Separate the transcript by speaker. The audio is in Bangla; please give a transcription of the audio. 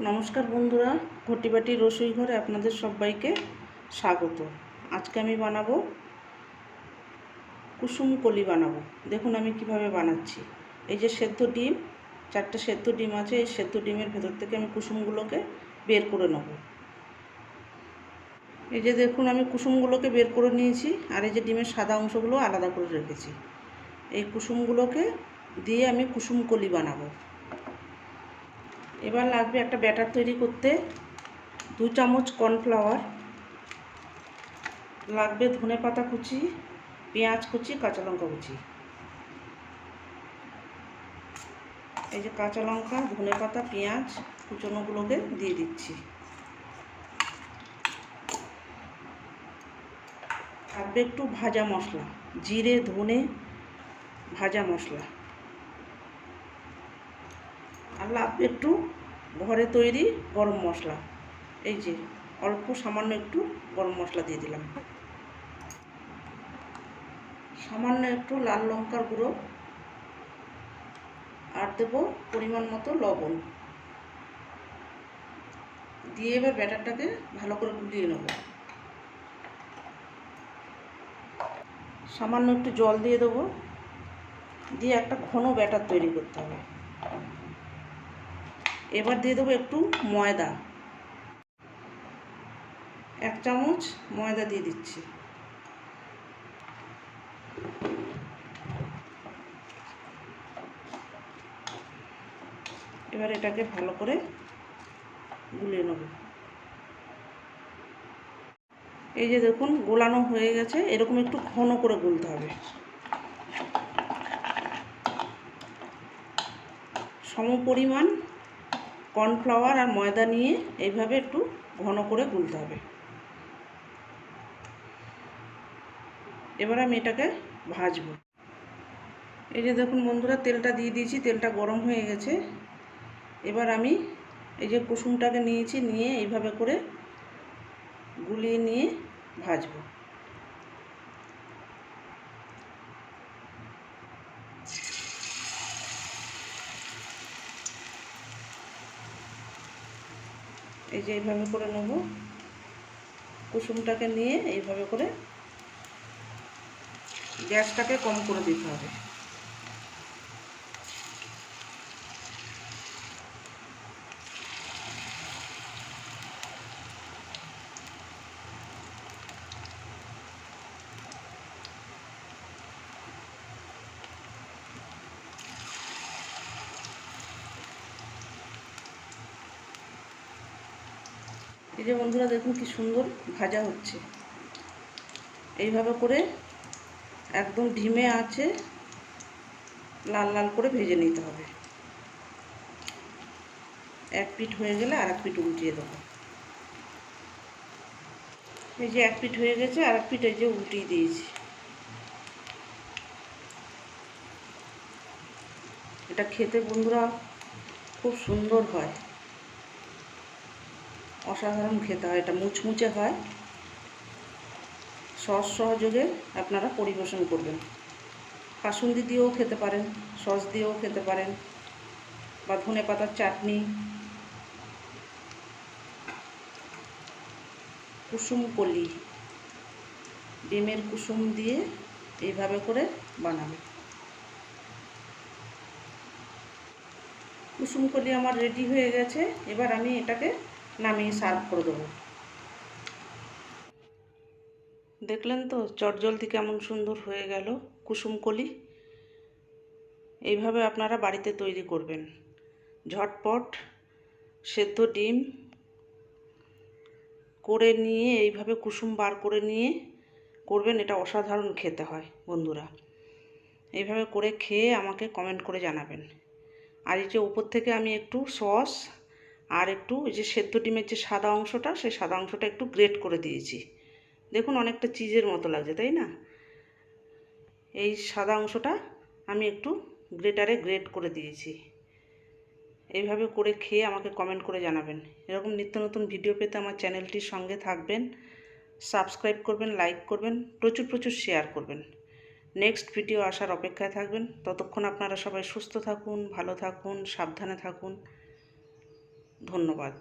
Speaker 1: নমস্কার বন্ধুরা, ঘটি বাটির রসুই ঘরে আপনাদের সবাইকে স্বাগত। আজকে আমি বানাবো কুসুমকলি বানাবো। দেখুন আমি কিভাবে বানাচ্ছি। এই যে সেদ্ধ ডিম, 4টে সেদ্ধ ডিম আছে। এই সেদ্ধ ডিমের ভেতর থেকে আমি কুসুমগুলোকে বের করে নেব। এই যে দেখুন আমি কুসুমগুলোকে বের করে নিয়েছি, আর এই যে ডিমের সাদা অংশগুলো আলাদা করে রেখেছি। এই কুসুমগুলোকে দিয়ে আমি কুসুমকলি বানাবো। এবার লাগবে একটা ব্যাটার তৈরি করতে 2 চামচ কর্নফ্লাওয়ার, লাগবে ধনেপাতা কুচি, পেঁয়াজ কুচি, কাঁচা লঙ্কা কুচি। এই যে কাঁচা লঙ্কা, ধনেপাতা, পেঁয়াজ কুচনোগুলোকে দিয়ে দিচ্ছি। লাগবে একটু ভাজা মশলা, জিরে, ধনে ভাজা মশলা। আর লাগবে একটু ঘরে তৈরি গরম মশলা। এই যে অল্প সামান্য একটু গরম মশলা দিয়ে দিলাম। সামান্য একটু লাল লঙ্কার গুঁড়ো, আর দেবো পরিমাণ মতো লবণ দিয়ে এবার ব্যাটারটাকে ভালো করে গুলিয়ে নেব। সামান্য একটু জল দিয়ে দেবো, দিয়ে একটা ঘন ব্যাটার তৈরি করতে হবে। এবার দিয়ে দেবো একটু ময়দা, 1 চামচ ময়দা দিয়ে দিচ্ছি। এবার এটাকে ভালো করে গুলিয়ে নেব। এই যে দেখুন গোলানো হয়ে গেছে, এরকম একটু ঘন করে গুলতে হবে। সমপরিমাণ কর্নফ্লাওয়ার আর ময়দা নিয়ে এইভাবে একটু ঘন করে গুলতে হবে। এবার আমি এটাকে ভাজবো। এই যে দেখুন বন্ধুরা, তেলটা দিয়ে দিয়েছি, তেলটা গরম হয়ে গেছে। এবার আমি এই যে কুসুমটাকে নিয়েছি, নিয়ে এইভাবে করে গুলিয়ে নিয়ে ভাজবো। এই যে এইভাবে করে নেব, কুসুমটাকে নিয়ে এইভাবে করে গ্যাসটাকে কম করে দিতে হবে। এই যে বন্ধুরা দেখুন কি সুন্দর ভাজা হচ্ছে। এইভাবে করে একদম ধিমে আঁচে লাল লাল করে ভেজে নিতে হবে। এক পিঠ হয়ে গেলে আর এক পিঠ উল্টিয়ে দেবো। এই যে এক পিঠ হয়ে গেছে, আর এক পিঠ এই যে উল্টিয়ে দিয়েছি। এটা খেতে বন্ধুরা খুব সুন্দর হয়, অসাধারণ খেতে হয়। এটা মুচমুচে হয়। সস সহযোগে আপনারা পরিবেশন করবেন। কাসুন্দি দিয়েও খেতে পারেন, সস দিয়েও খেতে পারেন, বা ধনে পাতার চাটনি। কুসুমকলি, ডিমের কুসুম দিয়ে এইভাবে করে বানাবেন। কুসুমকলি আমার রেডি হয়ে গেছে। এবার আমি এটাকে নামিয়ে সার্ভ করে দেবো। দেখলেন তো চটজলদি কেমন সুন্দর হয়ে গেল কুসুমকলি। এইভাবে আপনারা বাড়িতে তৈরি করবেন। ঝটপট সেদ্ধ ডিম করে নিয়ে এইভাবে কুসুম বার করে নিয়ে করবেন। এটা অসাধারণ খেতে হয় বন্ধুরা। এইভাবে করে খেয়ে আমাকে কমেন্ট করে জানাবেন। আর এই যে উপর থেকে আমি একটু সস আর একটু এই যে সেদ্ধ ডিমের যে সাদা অংশটা, সেই সাদা অংশটা একটু গ্রেট করে দিয়েছি। দেখুন অনেকটা চিজের মতো লাগছে, তাই না? এই সাদা অংশটা আমি একটু গ্রেটারে গ্রেট করে দিয়েছি। এইভাবে করে খেয়ে আমাকে কমেন্ট করে জানাবেন। এরকম নিত্য নতুন ভিডিও পেতে আমার চ্যানেলটির সঙ্গে থাকবেন, সাবস্ক্রাইব করবেন, লাইক করবেন, প্রচুর প্রচুর শেয়ার করবেন। নেক্সট ভিডিও আসার অপেক্ষায় থাকবেন। ততক্ষণ আপনারা সবাই সুস্থ থাকুন, ভালো থাকুন, সাবধানে থাকুন। ধন্যবাদ।